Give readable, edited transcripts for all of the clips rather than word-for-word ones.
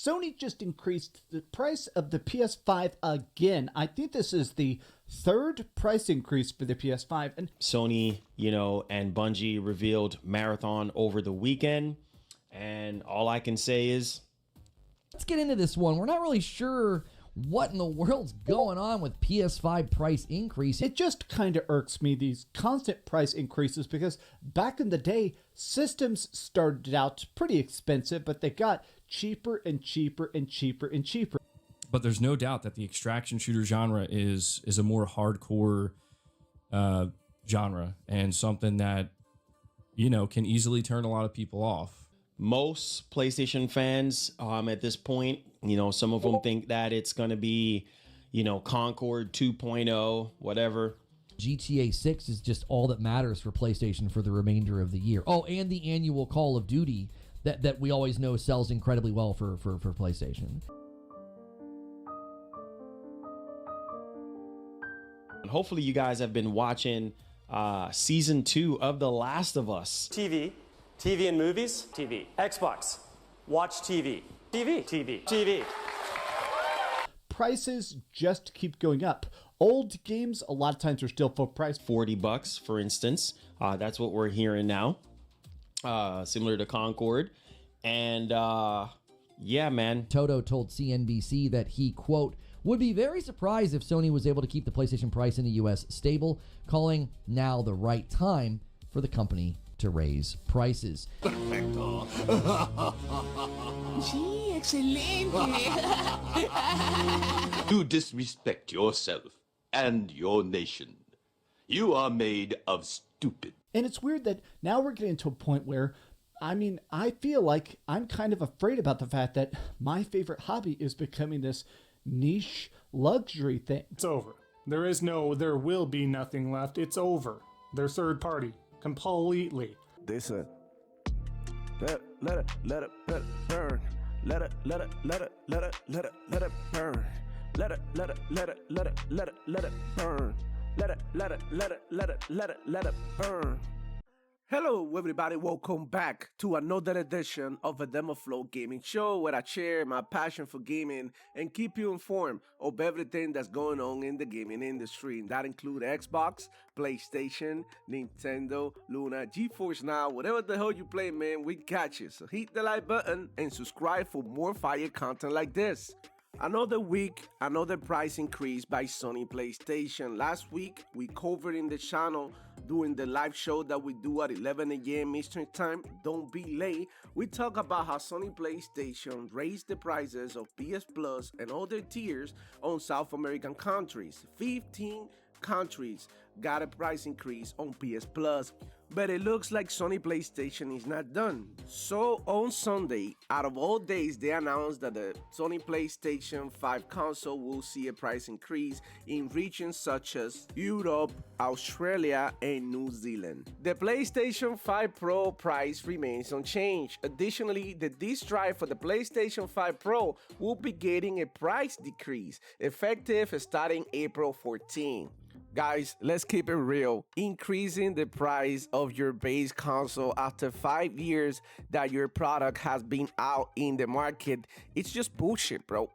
Sony just increased the price of the PS5 again. I think this is the third price increase for the PS5. And Sony, and Bungie revealed Marathon over the weekend. And all I can say is, let's get into this one. We're not really sure what in the world's going on with PS5 price increase. It just kind of irks me, these constant price increases, because back in the day, systems started out pretty expensive, but they got cheaper and cheaper and cheaper and cheaper. But there's no doubt that the extraction shooter genre is a more hardcore genre, and something that, can easily turn a lot of people off. Most PlayStation fans at this point, some of them think that it's going to be, Concord 2.0, whatever. GTA 6 is just all that matters for PlayStation for the remainder of the year. Oh, and the annual Call of Duty that we always know sells incredibly well for PlayStation. And hopefully you guys have been watching season 2 of The Last of Us. TV and movies, TV. Xbox, watch TV. TV. Prices just keep going up. Old games, a lot of times, are still full price. $40, for instance. That's what we're hearing now. Similar to Concord. And yeah, man. Toto told CNBC that he, quote, would be very surprised if Sony was able to keep the PlayStation price in the US stable, calling now the right time for the company to raise prices. Perfecto. Sí, excelente. You disrespect yourself and your nation. You are made of stupid. And it's weird that now we're getting to a point where, I feel like I'm kind of afraid about the fact that my favorite hobby is becoming this niche luxury thing. It's over. There will be nothing left. It's over. They're third party. Completely. They said, let it burn. Let it burn. Let it burn. Let it burn. Hello everybody, welcome back to another edition of the Demo Flow Gaming Show, where I share my passion for gaming and keep you informed of everything that's going on in the gaming industry. And that includes Xbox, PlayStation, Nintendo, Luna, GeForce Now, whatever the hell you play, man, we got you. So hit the like button and subscribe for more fire content like this. Another week, another price increase by Sony PlayStation. Last week, we covered in the channel during the live show that we do at 11 a.m. Eastern Time. Don't be late. We talk about how Sony PlayStation raised the prices of PS Plus and other tiers on South American countries. 15 countries got a price increase on PS Plus. But it looks like Sony PlayStation is not done. So on Sunday, out of all days, they announced that the Sony PlayStation 5 console will see a price increase in regions such as Europe, Australia, and New Zealand. The PlayStation 5 Pro price remains unchanged. Additionally, the disk drive for the PlayStation 5 Pro will be getting a price decrease, effective starting April 14. Guys, let's keep it real. Increasing the price of your base console after 5 years that your product has been out in the market, it's just bullshit, bro.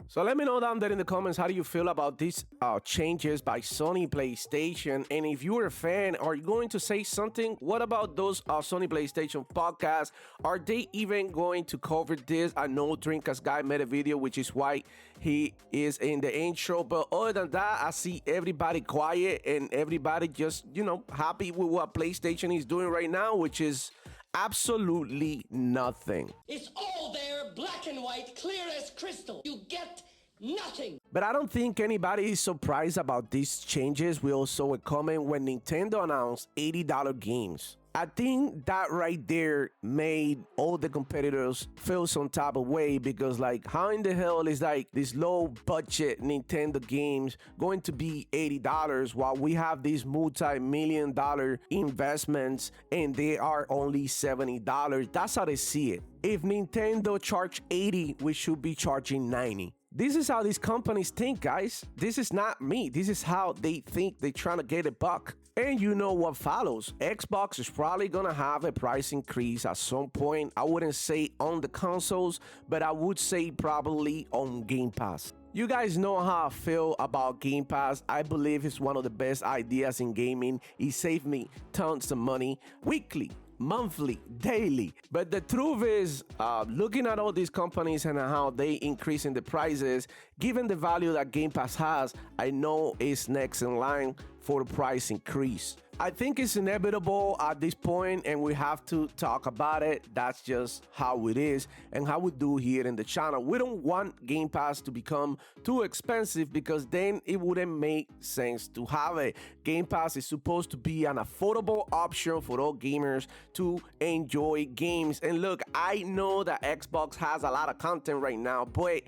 So let me know down there in the comments, how do you feel about these changes by Sony PlayStation? And if you're a fan, are you going to say something? What about those Sony PlayStation podcasts? Are they even going to cover this? I know Dreamcast Guy made a video, which is why he is in the intro. But other than that, I see everybody quiet and everybody just, happy with what PlayStation is doing right now, which is absolutely nothing. It's all there, black and white, clear as crystal. You get nothing. But I don't think anybody is surprised about these changes. We also saw a comment when Nintendo announced $80 games. I think that right there made all the competitors feel some type of way, because how in the hell is this low budget Nintendo games going to be $80 while we have these multi-million-dollar investments and they are only $70? That's how they see it. If Nintendo charged $80, we should be charging $90. This is how these companies think, guys. This is not me. This is how they think. They're trying to get a buck. And you know what follows. Xbox is probably gonna have a price increase at some point. I wouldn't say on the consoles, but I would say probably on Game Pass. You guys know how I feel about Game Pass. I believe it's one of the best ideas in gaming. It saved me tons of money weekly, monthly, daily. But the truth is, looking at all these companies and how they increasing the prices, given the value that Game Pass has, I know it's next in line for the price increase. I think it's inevitable at this point, and we have to talk about it. That's just how it is and how we do here in the channel. We don't want Game Pass to become too expensive because then it wouldn't make sense to have it. Game Pass is supposed to be an affordable option for all gamers to enjoy games. And look, I know that Xbox has a lot of content right now, but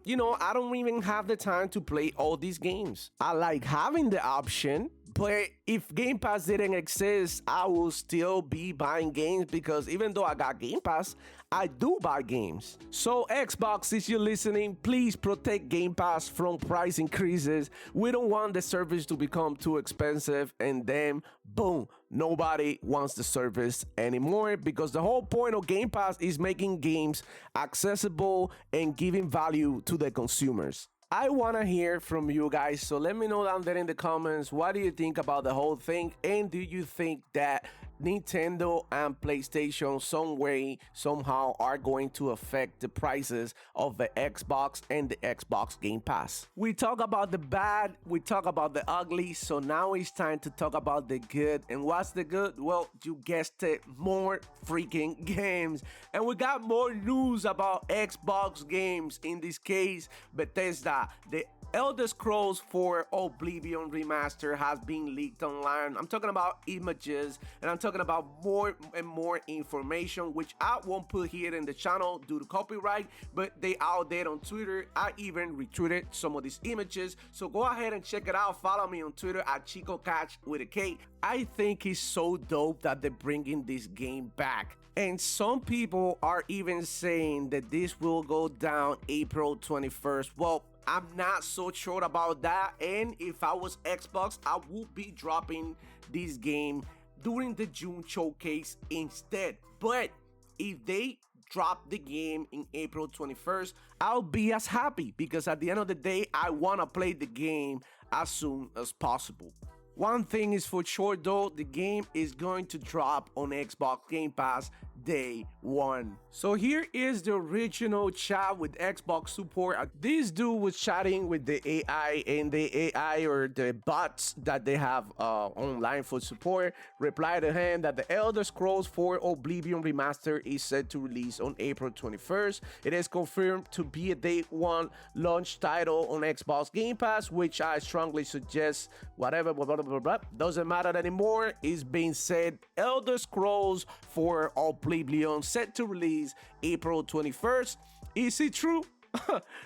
you know, I don't even have the time to play all these games. I like having the option, but if Game Pass didn't exist, I will still be buying games because even though I got Game Pass, I do buy games. So Xbox, if you're listening, please protect Game Pass from price increases. We don't want the service to become too expensive and then boom, nobody wants the service anymore, because the whole point of Game Pass is making games accessible and giving value to the consumers. I want to hear from you guys, so let me know down there in the comments, what do you think about the whole thing, and do you think that Nintendo and PlayStation some way, somehow are going to affect the prices of the Xbox and the Xbox Game Pass? We talk about the bad, we talk about the ugly, so now it's time to talk about the good. And what's the good? Well, you guessed it, more freaking games. And we got more news about Xbox games, in this case, Bethesda. The Elder Scrolls 4 Oblivion Remaster has been leaked online. I'm talking about images, and I'm talking about more and more information, which I won't put here in the channel due to copyright, but they out there on Twitter. I even retweeted some of these images, so go ahead and check it out. Follow me on Twitter at ChicoCatch with a K. I think it's so dope that they're bringing this game back. And some people are even saying that this will go down April 21st. Well, I'm not so sure about that, and if I was Xbox, I would be dropping this game during the June showcase instead. But if they drop the game in April 21st, I'll be as happy, because at the end of the day, I want to play the game as soon as possible. One thing is for sure though, the game is going to drop on Xbox Game Pass day one. So here is the original chat with Xbox support. This dude was chatting with the AI, and the AI, or the bots that they have online for support, replied to him that the Elder Scrolls 4 Oblivion Remaster is set to release on April 21st. It is confirmed to be a day one launch title on Xbox Game Pass, which I strongly suggest. Whatever, blah, blah, blah, blah, doesn't matter anymore. It's being said Elder Scrolls 4 Oblivion set to release April 21st. Is it true?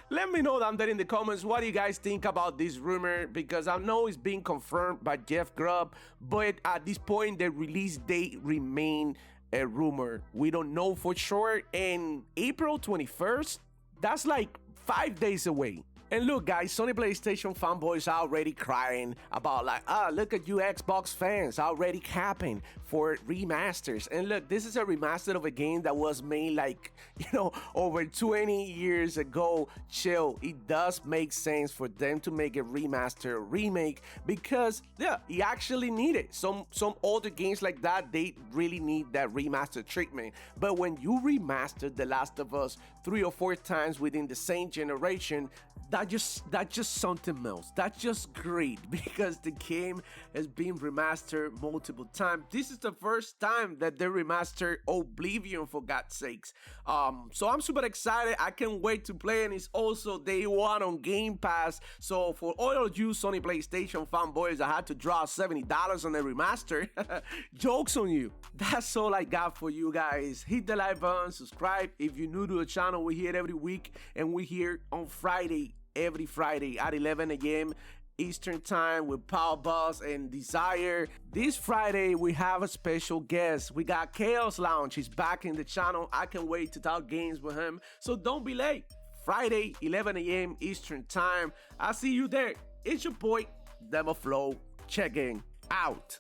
Let me know down there in the comments, what do you guys think about this rumor, because I know it's being confirmed by Jeff Grubb, but at this point the release date remain a rumor. We don't know for sure, and April 21st, that's like 5 days away. And look guys, Sony PlayStation fanboys are already crying about like, look at you Xbox fans already capping for remasters. And look, this is a remaster of a game that was made like, you know, over 20 years ago. Chill, it does make sense for them to make a remaster, remake, because yeah, you actually need it. Some older games like that, they really need that remaster treatment. But when you remaster The Last of Us 3 or 4 times within the same generation, that's just something else. That's just great, because the game has been remastered multiple times. This is the first time that they remastered Oblivion, for God's sakes. So I'm super excited. I can't wait to play, and it's also day one on Game Pass. So for all of you Sony PlayStation fanboys that had to draw $70 on the remaster, jokes on you. That's all I got for you guys. Hit the like button, subscribe. If you're new to the channel, we're here every week, and we're here on Friday, every Friday at 11 a.m. Eastern Time with Power Boss and Desire. This Friday, we have a special guest. We got Chaos Lounge. He's back in the channel. I can't wait to talk games with him. So don't be late. Friday, 11 a.m. Eastern Time. I'll see you there. It's your boy, DemoFlow. Check in. out.